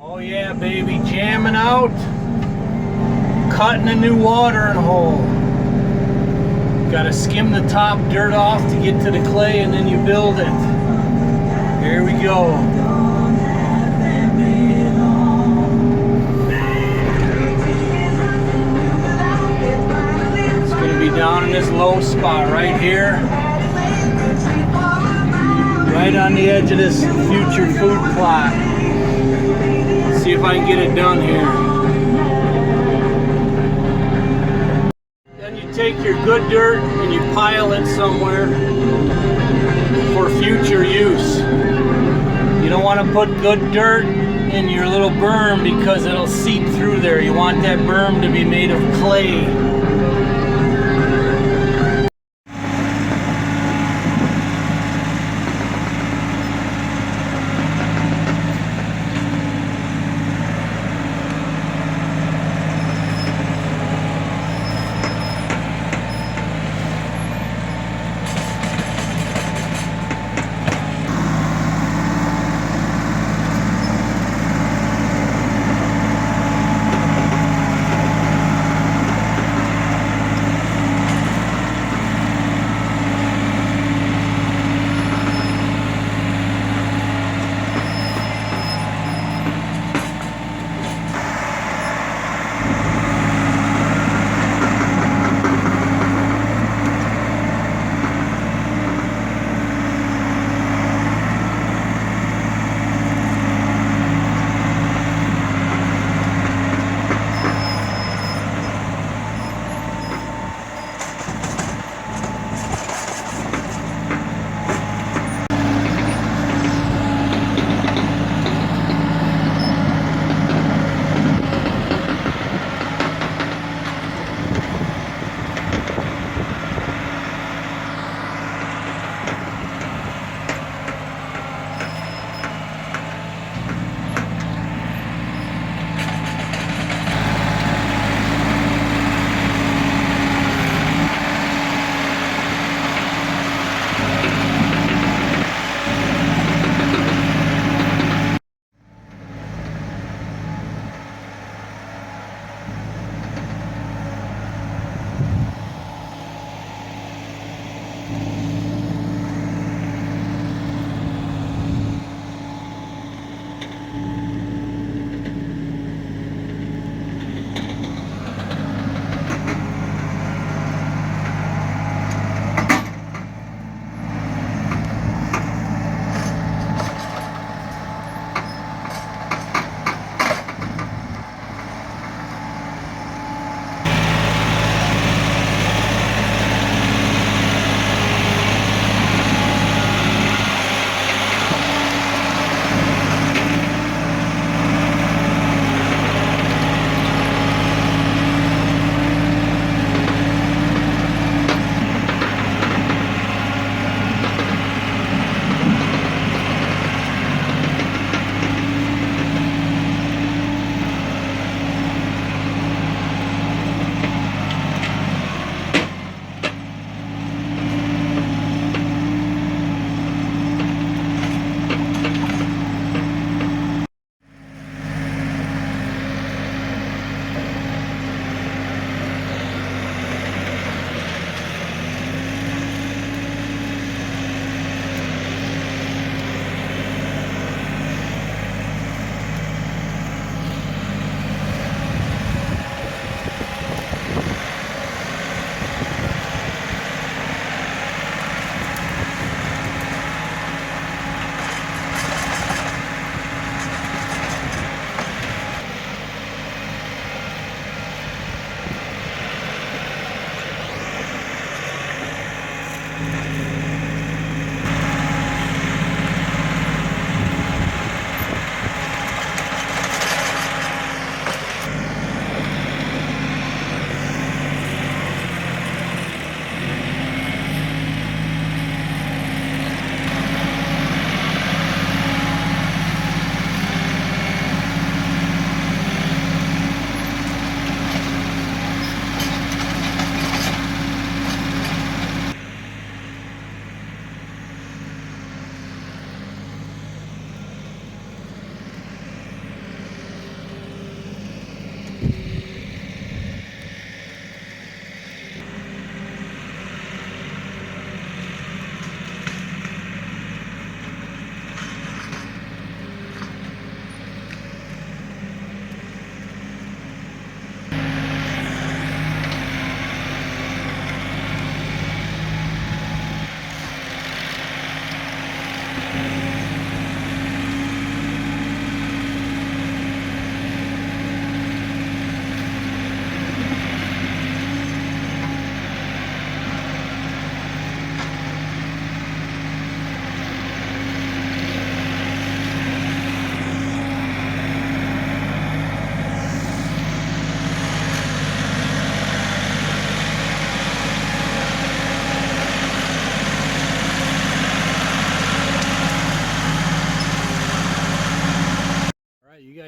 Oh yeah, baby, jamming out, cutting a new watering hole. Gotta skim the top dirt off to get to the clay and then you build it. Here we go. It's gonna be down in this low spot right here. Right on the edge of this future food plot. See if I can get it done here. Then you take your good dirt and you pile it somewhere for future use. You don't want to put good dirt in your little berm because it'll seep through there. You want that berm to be made of clay.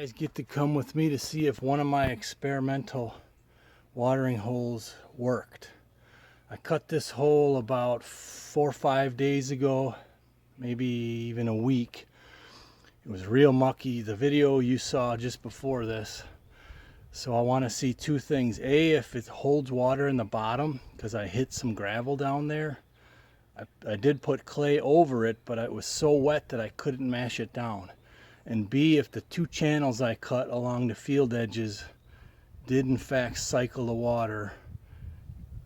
guys get to come with me to see if one of my experimental watering holes worked. I cut this hole about 4 or 5 days ago, maybe even a week. It was real mucky, the video you saw just before this. So I want to see two things. A, if it holds water in the bottom, because I hit some gravel down there. I did put clay over it, but it was so wet that I couldn't mash it down. And B, if the 2 channels I cut along the field edges did in fact cycle the water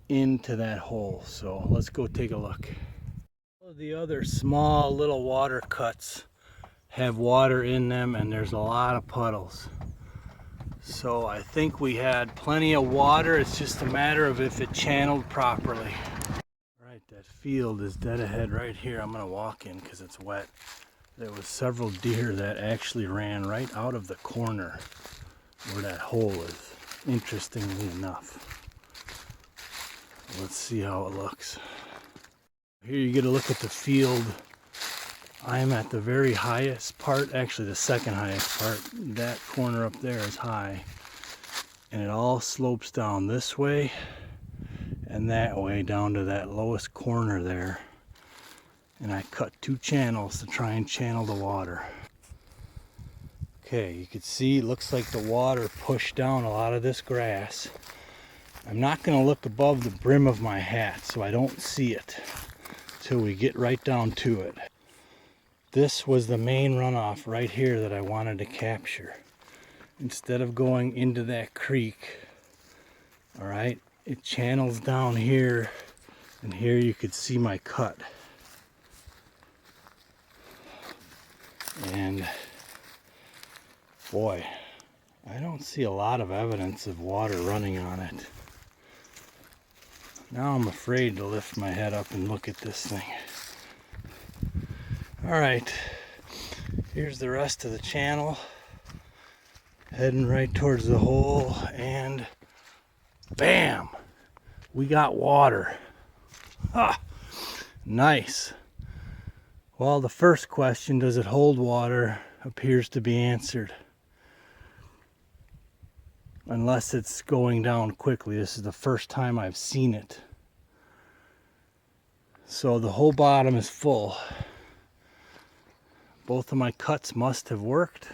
into that hole. So let's go take a look. All of the other small little water cuts have water in them, and there's a lot of puddles. So I think we had plenty of water. It's just a matter of if it channeled properly. Right, that field is dead ahead right here. I'm gonna walk in because it's wet. There was several deer that actually ran right out of the corner where that hole is, interestingly enough. Let's see how it looks. Here you get a look at the field. I'm at the very highest part, actually the second highest part. That corner up there is high. And it all slopes down this way and that way down to that lowest corner there. And I cut 2 channels to try and channel the water. Okay, you can see it looks like the water pushed down a lot of this grass. I'm not going to look above the brim of my hat so I don't see it till we get right down to it. This was the main runoff right here that I wanted to capture. Instead of going into that creek, all right, it channels down here, and here you could see my cut. And boy, I don't see a lot of evidence of water running on it. Now I'm afraid to lift my head up and look at this thing. All right, here's the rest of the channel. Heading right towards the hole, and bam! We got water. Ah, nice. Well, the first question, does it hold water, appears to be answered. Unless it's going down quickly. This is the first time I've seen it. So the whole bottom is full. Both of my cuts must have worked.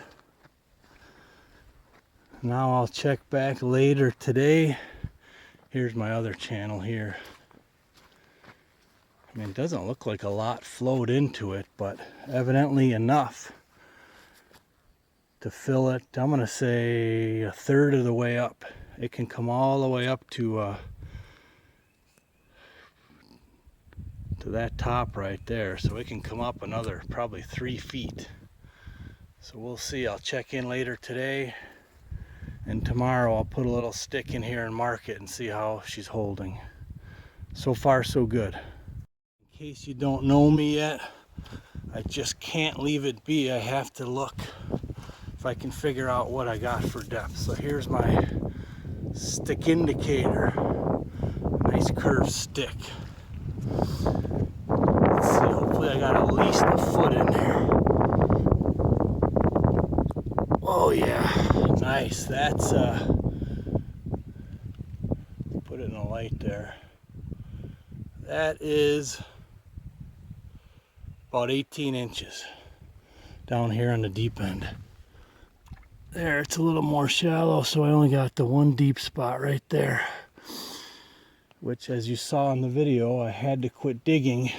Now I'll check back later today. Here's my other channel here. I mean, it doesn't look like a lot flowed into it, but evidently enough to fill it. I'm going to say 1/3 of the way up. It can come all the way up to that top right there. So it can come up another probably 3 feet. So we'll see. I'll check in later today. And tomorrow I'll put a little stick in here and mark it and see how she's holding. So far, so good. In case you don't know me yet, I just can't leave it be. I have to look if I can figure out what I got for depth. So here's my stick indicator. Nice curved stick. Let's see, hopefully I got at least a foot in there. Oh yeah, nice. That's put it in a light there. That is about 18 inches down here on the deep end. There, it's a little more shallow, so I only got the one deep spot right there, which, as you saw in the video, I had to quit digging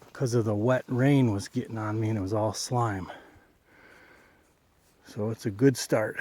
because of the wet rain was getting on me and it was all slime. So it's a good start.